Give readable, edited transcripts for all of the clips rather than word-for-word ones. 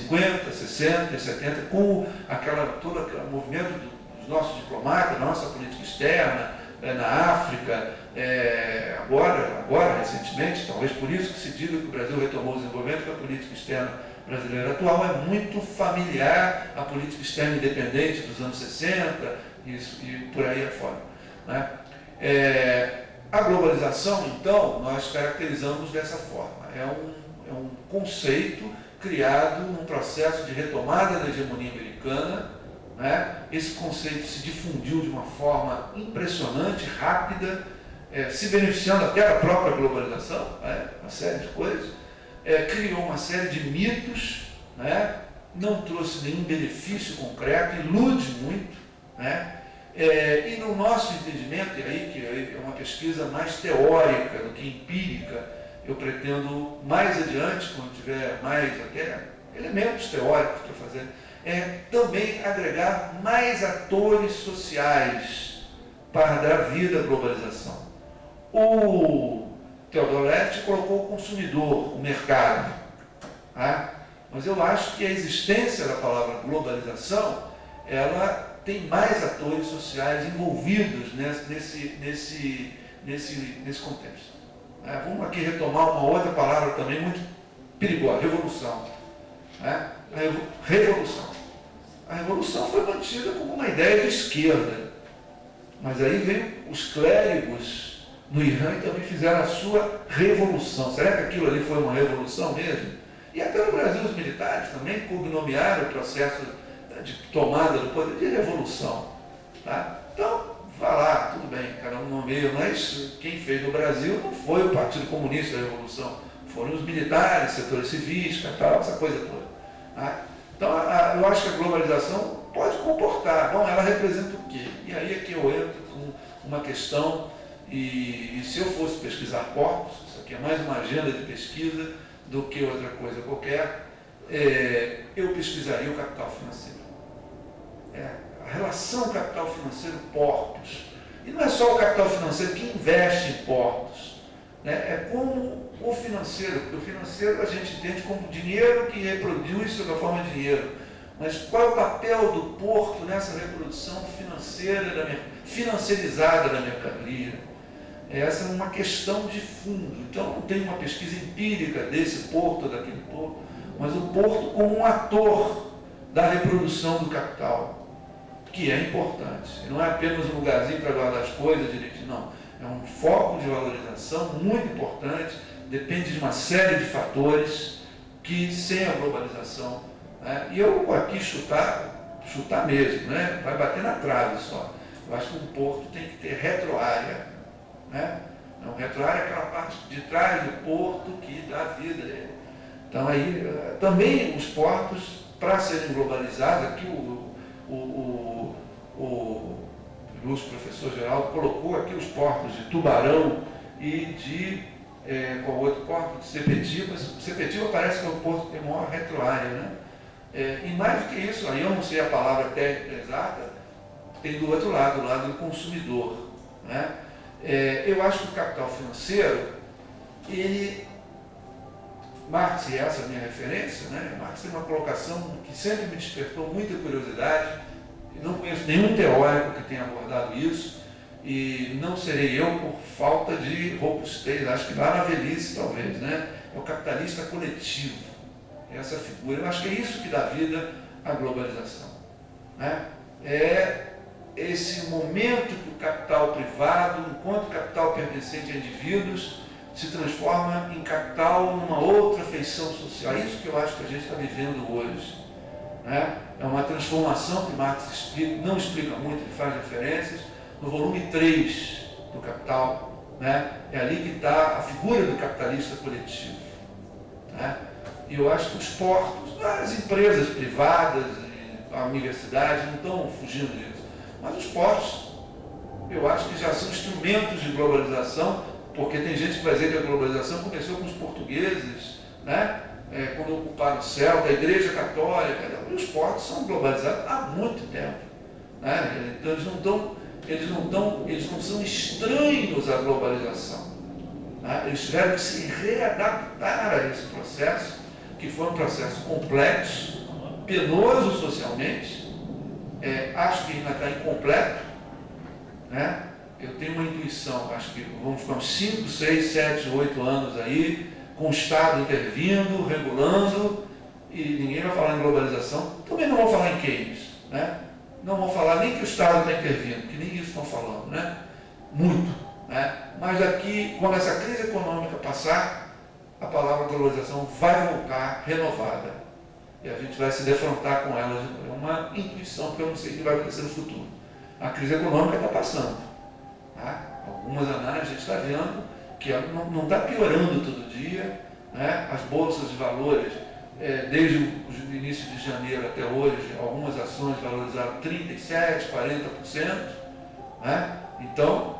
50, 60, 70, com todo aquele movimento dos nossos diplomatas, da nossa política externa, na África, agora, recentemente, talvez por isso que se diga que o Brasil retomou o desenvolvimento, que a política externa brasileira atual é muito familiar à política externa independente dos anos 60 e por aí afora, né? A globalização, então, nós caracterizamos dessa forma. É um conceito criado num processo de retomada da hegemonia americana, né? Esse conceito se difundiu de uma forma impressionante, rápida, se beneficiando até da própria globalização, uma série de coisas, criou uma série de mitos, né? Não trouxe nenhum benefício concreto, ilude muito, né? E no nosso entendimento, e aí que é uma pesquisa mais teórica do que empírica, eu pretendo mais adiante, quando tiver mais até elementos teóricos para fazer, também agregar mais atores sociais para dar vida à globalização. O Theodor Left colocou o consumidor, o mercado, tá? Mas eu acho que a existência da palavra globalização, ela tem mais atores sociais envolvidos nesse contexto. Vamos aqui retomar uma outra palavra também muito perigosa, revolução. Revolução. A revolução foi mantida como uma ideia de esquerda, mas aí veio os clérigos no Irã e também fizeram a sua revolução. Será que aquilo ali foi uma revolução mesmo? E até no Brasil os militares também cognomearam o processo de tomada do poder de revolução. Tá? Então, vá lá, tudo bem, cada um nomeia, mas quem fez no Brasil não foi o Partido Comunista da Revolução, foram os militares, setores civis, tal, essa coisa toda. Tá? Então, eu acho que a globalização pode comportar, bom, ela representa o quê? E aí é que eu entro com uma questão, e se eu fosse pesquisar corpos, isso aqui é mais uma agenda de pesquisa do que outra coisa qualquer, eu pesquisaria o capital financeiro. A relação capital financeiro-portos. E não é só o capital financeiro que investe em portos, né? É como o financeiro, porque o financeiro a gente entende como dinheiro que reproduz sob a forma de dinheiro. Mas qual é o papel do porto nessa reprodução financeira, financiarizada da mercadoria? Essa é uma questão de fundo. Então não tem uma pesquisa empírica desse porto ou daquele porto, mas o porto como um ator da reprodução do capital, que é importante. E não é apenas um lugarzinho para guardar as coisas direitinho, não. É um foco de valorização muito importante, depende de uma série de fatores que, sem a globalização, né? E eu aqui chutar mesmo, né? Vai bater na trave só. Eu acho que um porto tem que ter retroárea, né? Então, retroárea é aquela parte de trás do porto que dá vida a ele. Então, aí, também os portos, para serem globalizados, aqui o ilustre professor Geraldo colocou aqui os portos de Tubarão e de qual outro porto? De Sepetiba. Sepetiba parece que é o porto que tem maior retroárea, né? E mais do que isso, aí eu não sei a palavra técnica exata, tem do outro lado, do lado do consumidor, né? Eu acho que o capital financeiro, Marx, e essa é a minha referência, né? Marx tem uma colocação que sempre me despertou muita curiosidade, e não conheço nenhum teórico que tenha abordado isso, e não serei eu por falta de robustez, acho que lá na velhice talvez, né? É o capitalista coletivo, essa figura. Eu acho que é isso que dá vida à globalização, né? É esse momento que o capital privado, enquanto capital pertencente a indivíduos, se transforma em capital numa outra feição social. É isso que eu acho que a gente está vivendo hoje, né? É uma transformação que Marx não explica muito, ele faz referências, no volume 3 do Capital, né? É ali que está a figura do capitalista coletivo, né? E eu acho que os portos, as empresas privadas, a universidade não estão fugindo disso, mas os portos, eu acho que já são instrumentos de globalização, porque tem gente que vai dizer que a globalização começou com os portugueses, né? Quando ocuparam o céu, da Igreja Católica, e os portos são globalizados há muito tempo, né? Então eles não são estranhos à globalização, né? Eles tiveram que se readaptar a esse processo, que foi um processo complexo, penoso socialmente, acho que ainda está incompleto, né? Eu tenho uma intuição, acho que vamos ficar uns 5, 6, 7, 8 anos aí, com o Estado intervindo, regulando, e ninguém vai falar em globalização, também não vou falar em Keynes, né? Não vou falar nem que o Estado está intervindo, que nem isso estão falando, né? Muito, né? Mas aqui, quando essa crise econômica passar, a palavra globalização vai voltar renovada. E a gente vai se defrontar com ela. É uma intuição, porque eu não sei o que vai acontecer no futuro. A crise econômica está passando. Tá? Algumas análises a gente está vendo que ela não está piorando todo dia, né? As bolsas de valores, desde o início de janeiro até hoje, algumas ações valorizaram 37%, 40%. Né? Então,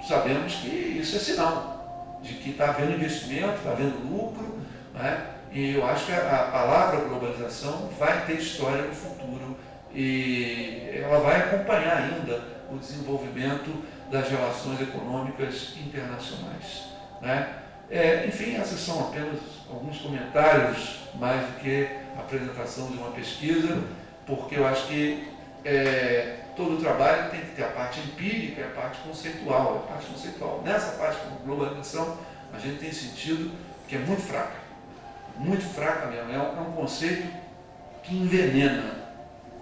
sabemos que isso é sinal de que está havendo investimento, está havendo lucro, né? E eu acho que a palavra globalização vai ter história no futuro e ela vai acompanhar ainda o desenvolvimento das relações econômicas internacionais, né? Enfim, esses são apenas alguns comentários, mais do que a apresentação de uma pesquisa, porque eu acho que todo o trabalho tem que ter a parte empírica e a parte conceitual. Nessa parte com globalização, a gente tem sentido que é muito fraca mesmo. É um conceito que envenena,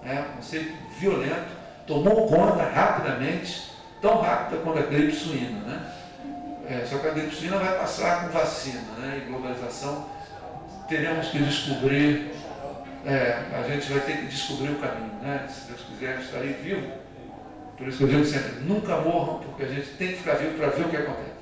um conceito violento, tomou conta rapidamente, tão rápida quanto a gripe suína, né? Só que a gripe suína vai passar com vacina, né? E globalização teremos que descobrir, a gente vai ter que descobrir o caminho, né? Se Deus quiser, estarei vivo. Por isso que eu digo sempre, nunca morram, porque a gente tem que ficar vivo para ver o que acontece.